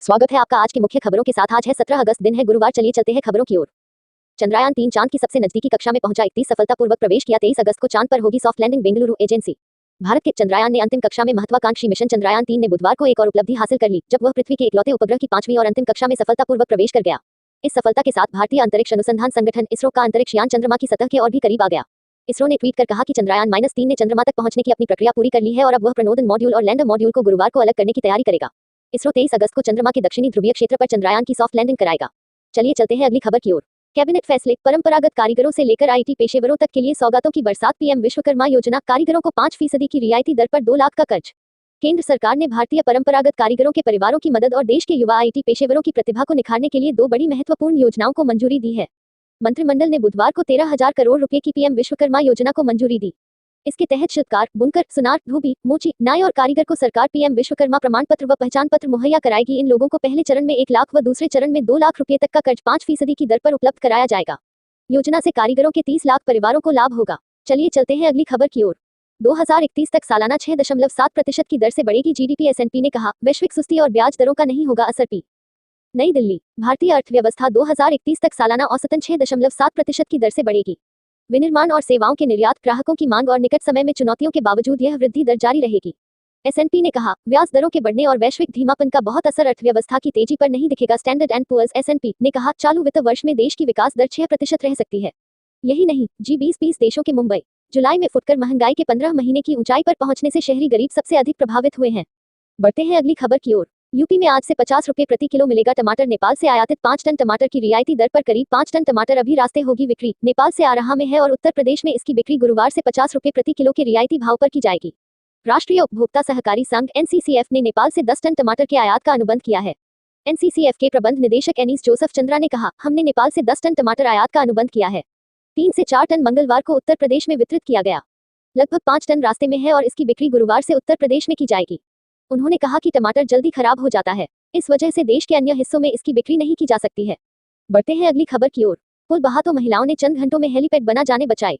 स्वागत है आपका आज की मुख्य खबरों के साथ। आज है 17 अगस्त, दिन है गुरुवार। चलिए चलते हैं खबरों की ओर। चंद्रयान 3 चांद की सबसे नजदीकी कक्षा में पहुंचा। 31 सफलतापूर्वक प्रवेश किया। 23 अगस्त को चांद पर होगी soft landing. Bengaluru agency. Bharat के चंद्रयान ने अंतिम कक्षा में महत्वाकांक्षी मिशन चंद्रयान 3 ने बुधवार को एक और उपलब्धि हासिल कर ली, जब वह पृथ्वी के इकलौते उपग्रह की 5वीं और अंतिम कक्षा में सफलतापूर्वक प्रवेश कर गया। इस सफलता के साथ भारतीय अंतरिक्ष अनुसंधान संगठन इसरो का अंतरिक्ष यान चंद्रमा की सतह के और भी करीब आ गया। इसरो ने ट्वीट कर कहा कि चंद्रयान-3 ने चंद्रमा तक पहुंचने की अपनी प्रक्रिया पूरी कर ली है और अब वह प्रणोदन मॉड्यूल और लैंडर मॉड्यूल को गुरुवार को अलग करने की तैयारी करेगा। इसरो 23 अगस्त को चंद्रमा के दक्षिणी ध्रुवीय क्षेत्र पर चंद्रयान की सॉफ्ट लैंडिंग कराएगा। चलिए चलते हैं अगली खबर की ओर। कैबिनेट फैसले। परंपरागत कारीगरों से लेकर आईटी पेशेवरों तक के लिए सौगातों की बरसात। पीएम विश्वकर्मा योजना। कारीगरों को 5% की रियायती दर पर 2 लाख का कर्ज। केंद्र सरकार ने भारतीय परंपरागत कारीगरों के परिवारों की मदद और देश के युवा आईटी पेशेवरों की प्रतिभा को निखारने के लिए 2 बड़ी महत्वपूर्ण योजनाओं को मंजूरी दी है। मंत्रिमंडल ने बुधवार को 13,000 करोड़ रुपए की पीएम विश्वकर्मा योजना को मंजूरी दी। इसके तहत शिल्पकार, बुनकर, सुनार, धोबी, मोची, नाई और कारीगर को सरकार पीएम विश्वकर्मा प्रमाण पत्र व पहचान पत्र मुहैया कराएगी। इन लोगों को पहले चरण में 1 लाख व दूसरे चरण में 2 लाख रुपए तक का कर्ज 5% की दर पर उपलब्ध कराया जाएगा। योजना से कारीगरों के 30 लाख परिवारों को लाभ होगा। चलिए चलते हैं अगली खबर की ओर। 2031 तक सालाना 6.7% की दर से बढ़ेगी जीडीपी। एसएनपी ने कहा, वैश्विक सुस्ती और ब्याज दरों का नहीं होगा असर। नई दिल्ली। भारतीय अर्थव्यवस्था 2031 तक सालाना औसतन 6.7% की दर से बढ़ेगी। विनिर्माण और सेवाओं के निर्यात, ग्राहकों की मांग और निकट समय में चुनौतियों के बावजूद यह वृद्धि दर जारी रहेगी। एसएनपी ने कहा, ब्याज दरों के बढ़ने और वैश्विक धीमापन का बहुत असर अर्थव्यवस्था की तेजी पर नहीं दिखेगा। स्टैंडर्ड एंड पुअर्स एसएनपी ने कहा, चालू वित्त वर्ष में देश की विकास दर 6% रह सकती है। यही नहीं, G20 देशों के मुंबई, जुलाई में फुटकर महंगाई के 15 महीने की ऊंचाई पर पहुंचने से शहरी गरीब सबसे अधिक प्रभावित हुए हैं। बढ़ते हैं अगली खबर की ओर। यूपी में आज से 50 रुपए प्रति किलो मिलेगा टमाटर। नेपाल से आयातित 5 टन टमाटर की रियायती दर पर करीब 5 टन टमाटर अभी रास्ते होगी बिक्री। नेपाल से आ रहा में है और उत्तर प्रदेश में इसकी बिक्री गुरुवार से 50 रुपए प्रति किलो के रियायती भाव पर की जाएगी। राष्ट्रीय उपभोक्ता सहकारी संघ एनसीसीएफ ने नेपाल से 10 टन टमाटर के आयात का अनुबंध किया है। एनसीसीएफ के प्रबंध निदेशक एनीस जोसेफ चंद्रा ने कहा, हमने नेपाल से 10 टन टमाटर आयात का अनुबंध किया है। 3 से 4 टन मंगलवार को उत्तर प्रदेश में वितरित किया गया। लगभग 5 टन रास्ते में है और इसकी बिक्री गुरुवार से उत्तर प्रदेश में की जाएगी। उन्होंने कहा कि टमाटर जल्दी खराब हो जाता है, इस वजह से देश के अन्य हिस्सों में इसकी बिक्री नहीं की जा सकती है। बढ़ते हैं अगली खबर की ओर। पुल बहा तो महिलाओं ने चंद घंटों में हेलीपैड बना जाने बचाए।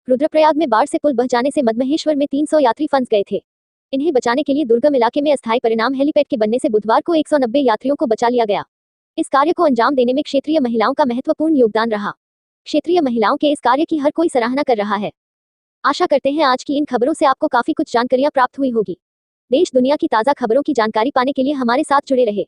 रुद्रप्रयाग में बाढ़ से पुल बह जाने से मधमहेश्वर में 300 यात्री फंस गए थे। इन्हें बचाने के लिए दुर्गम इलाके में अस्थायी परिणाम हेलीपैड के बनने से बुधवार को 190 यात्रियों को बचा लिया गया। इस कार्य को अंजाम देने में क्षेत्रीय महिलाओं का महत्वपूर्ण योगदान रहा। क्षेत्रीय महिलाओं के इस कार्य की हर कोई सराहना कर रहा है। आशा करते हैं आज की इन खबरों से आपको काफी कुछ जानकारियां प्राप्त हुई होगी। देश दुनिया की ताज़ा खबरों की जानकारी पाने के लिए हमारे साथ जुड़े रहे।